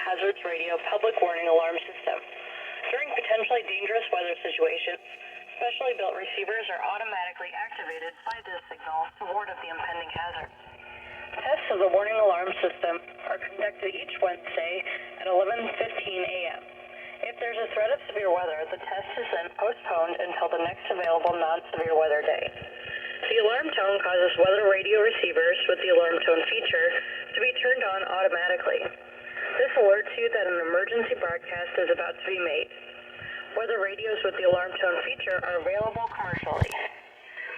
hazards radio public warning alarm system. During potentially dangerous weather situations, specially built receivers are automatically activated by this signal to ward off the impending hazard. Tests of the warning alarm system are conducted each Wednesday at 11:15 a.m. If there's a threat of severe weather, the test is then postponed until the next available non-severe weather day. The alarm tone causes weather radio receivers with the alarm tone feature to be turned on automatically. This alerts you that an emergency broadcast is about to be made. Weather radios with the alarm tone feature are available commercially.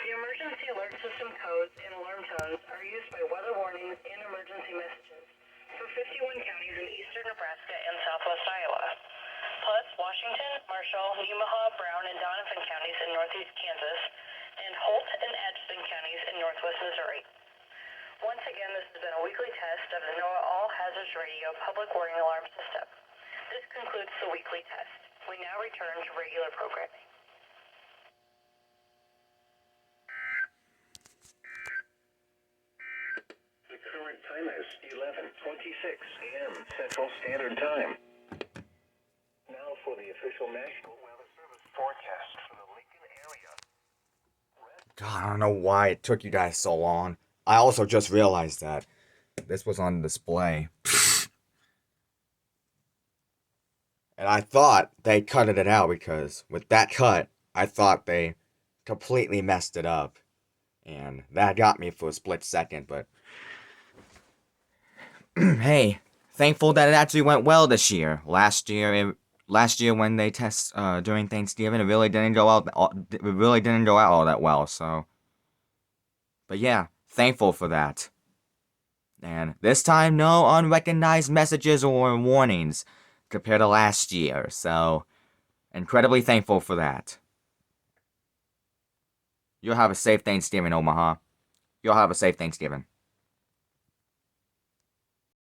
The emergency alert system codes and alarm tones are used by weather warnings and emergency messages for 51 counties in eastern Nebraska and southwest Iowa, plus Washington, Marshall, Nemaha, Brown, and Donovan counties in northeast Kansas, and Holt and Atchison counties in northwest Missouri. Once again, this has been a weekly test of the NOAA All Hazards Radio Public Warning Alarm System. This concludes the weekly test. We now return to regular programming. The current time is 11:26 a.m. Central Standard Time. Now for the official National Weather Service forecast for the Lincoln area. God, I don't know why it took you guys so long. I also just realized that this was on display. And I thought they cut it out because with that cut, I thought they completely messed it up. And that got me for a split second, but hey, thankful that it actually went well this year. Last year when they test during Thanksgiving, it really didn't go out all that well. So, but yeah, thankful for that. And this time, no unrecognized messages or warnings compared to last year. So, incredibly thankful for that. You'll have a safe Thanksgiving, Omaha. You'll have a safe Thanksgiving.